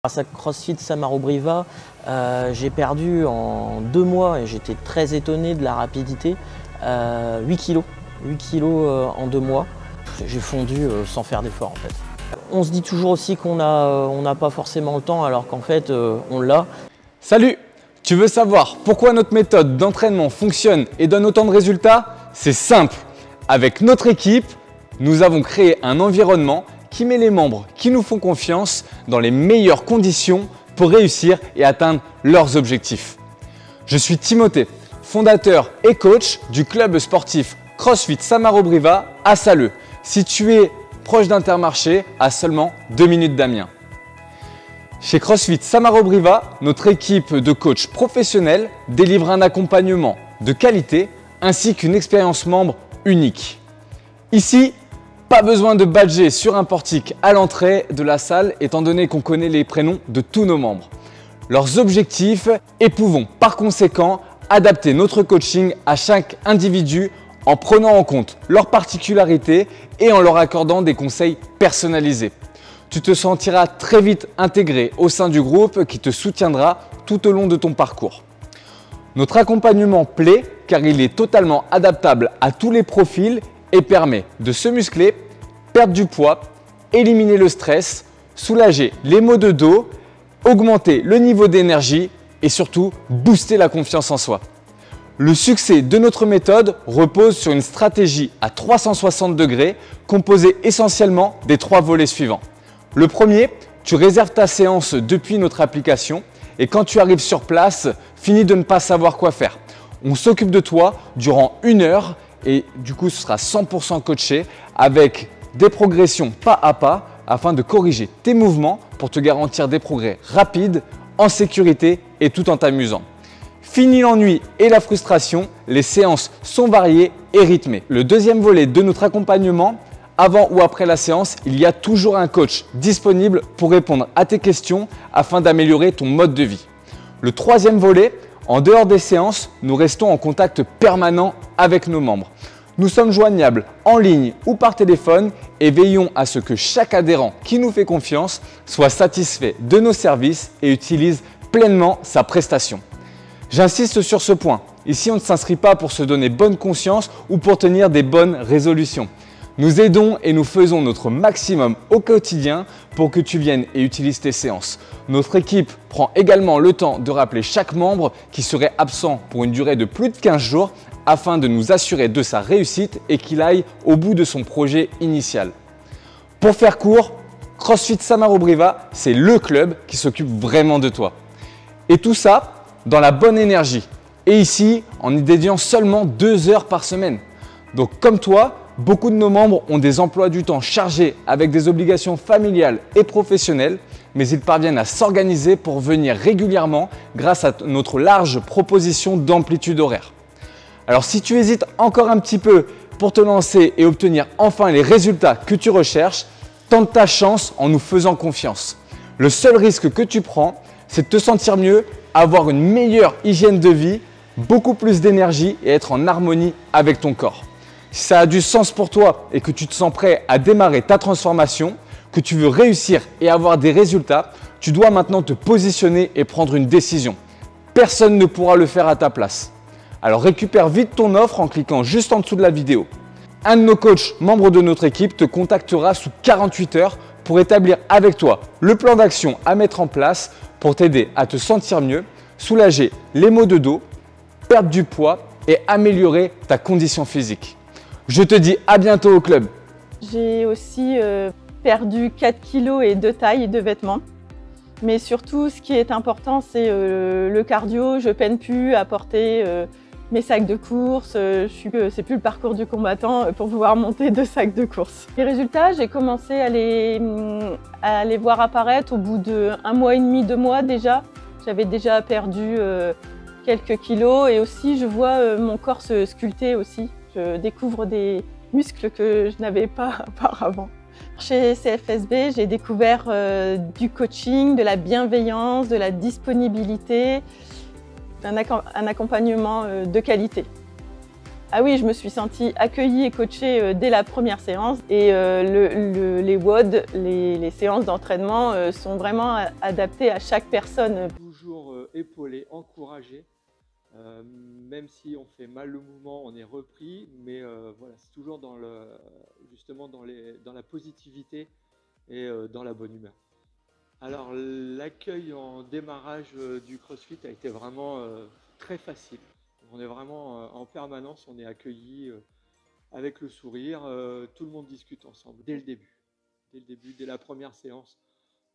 Grâce à CrossFit Samarobriva, j'ai perdu en 2 mois, et j'étais très étonné de la rapidité, 8 kilos. 8 kilos en 2 mois. J'ai fondu sans faire d'effort en fait. On se dit toujours aussi qu'on n'a pas forcément le temps alors qu'en fait on l'a. Salut! Tu veux savoir pourquoi notre méthode d'entraînement fonctionne et donne autant de résultats? C'est simple. Avec notre équipe, nous avons créé un environnement qui met les membres qui nous font confiance dans les meilleures conditions pour réussir et atteindre leurs objectifs. Je suis Timothée, fondateur et coach du club sportif CrossFit Samarobriva à Salleux, situé proche d'Intermarché à seulement 2 minutes d'Amiens. Chez CrossFit Samarobriva, notre équipe de coachs professionnels délivre un accompagnement de qualité ainsi qu'une expérience membre unique. Ici, pas besoin de badger sur un portique à l'entrée de la salle étant donné qu'on connaît les prénoms de tous nos membres, leurs objectifs et pouvons par conséquent adapter notre coaching à chaque individu en prenant en compte leurs particularités et en leur accordant des conseils personnalisés. Tu te sentiras très vite intégré au sein du groupe qui te soutiendra tout au long de ton parcours. Notre accompagnement plaît car il est totalement adaptable à tous les profils et permet de se muscler, perdre du poids, éliminer le stress, soulager les maux de dos, augmenter le niveau d'énergie et surtout booster la confiance en soi. Le succès de notre méthode repose sur une stratégie à 360 degrés composée essentiellement des 3 volets suivants. Le premier, tu réserves ta séance depuis notre application et quand tu arrives sur place, finis de ne pas savoir quoi faire. On s'occupe de toi durant 1 heure et du coup ce sera 100% coaché avec des progressions pas à pas afin de corriger tes mouvements pour te garantir des progrès rapides, en sécurité et tout en t'amusant. Fini l'ennui et la frustration, les séances sont variées et rythmées. Le deuxième volet de notre accompagnement, avant ou après la séance, il y a toujours un coach disponible pour répondre à tes questions afin d'améliorer ton mode de vie. Le troisième volet, en dehors des séances, nous restons en contact permanent avec nos membres. Nous sommes joignables en ligne ou par téléphone et veillons à ce que chaque adhérent qui nous fait confiance soit satisfait de nos services et utilise pleinement sa prestation. J'insiste sur ce point. Ici, on ne s'inscrit pas pour se donner bonne conscience ou pour tenir des bonnes résolutions. Nous aidons et nous faisons notre maximum au quotidien pour que tu viennes et utilises tes séances. Notre équipe prend également le temps de rappeler chaque membre qui serait absent pour une durée de plus de 15 jours afin de nous assurer de sa réussite et qu'il aille au bout de son projet initial. Pour faire court, CrossFit Samarobriva, c'est le club qui s'occupe vraiment de toi. Et tout ça dans la bonne énergie. Et ici, en y dédiant seulement 2 heures par semaine. Donc comme toi, beaucoup de nos membres ont des emplois du temps chargés avec des obligations familiales et professionnelles, mais ils parviennent à s'organiser pour venir régulièrement grâce à notre large proposition d'amplitude horaire. Alors si tu hésites encore un petit peu pour te lancer et obtenir enfin les résultats que tu recherches, tente ta chance en nous faisant confiance. Le seul risque que tu prends, c'est de te sentir mieux, avoir une meilleure hygiène de vie, beaucoup plus d'énergie et être en harmonie avec ton corps. Si ça a du sens pour toi et que tu te sens prêt à démarrer ta transformation, que tu veux réussir et avoir des résultats, tu dois maintenant te positionner et prendre une décision. Personne ne pourra le faire à ta place. Alors récupère vite ton offre en cliquant juste en dessous de la vidéo. Un de nos coachs, membres de notre équipe, te contactera sous 48 heures pour établir avec toi le plan d'action à mettre en place pour t'aider à te sentir mieux, soulager les maux de dos, perdre du poids et améliorer ta condition physique. Je te dis à bientôt au club. J'ai aussi perdu 4 kilos et 2 tailles de vêtements. Mais surtout, ce qui est important, c'est le cardio. Je peine plus à porter mes sacs de course. C'est plus le parcours du combattant pour pouvoir monter 2 sacs de course. Les résultats, j'ai commencé à les voir apparaître au bout de 1 mois et demi, 2 mois déjà. J'avais déjà perdu quelques kilos et aussi je vois mon corps se sculpter aussi. Je découvre des muscles que je n'avais pas auparavant. Chez CFSB, j'ai découvert du coaching, de la bienveillance, de la disponibilité, un accompagnement de qualité. Ah oui, je me suis sentie accueillie et coachée dès la première séance et les WOD, les séances d'entraînement sont vraiment adaptées à chaque personne. Toujours épaulé, encouragé, même si on fait mal le mouvement, on est repris, mais voilà, c'est toujours justement dans la positivité et dans la bonne humeur. Alors l'accueil en démarrage du CrossFit a été vraiment très facile. On est vraiment en permanence, on est accueillis avec le sourire, tout le monde discute ensemble dès le début. Dès la première séance,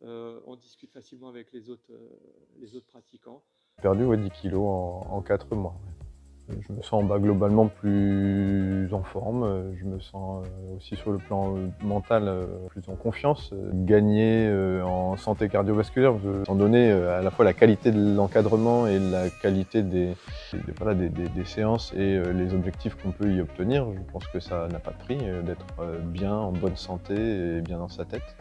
on discute facilement avec les autres pratiquants. J'ai perdu 10 kilos en 4 mois. Ouais. Je me sens globalement plus en forme, je me sens aussi sur le plan mental plus en confiance, gagner en santé cardiovasculaire, étant donné à la fois la qualité de l'encadrement et la qualité des séances et les objectifs qu'on peut y obtenir. Je pense que ça n'a pas de prix d'être bien, en bonne santé et bien dans sa tête.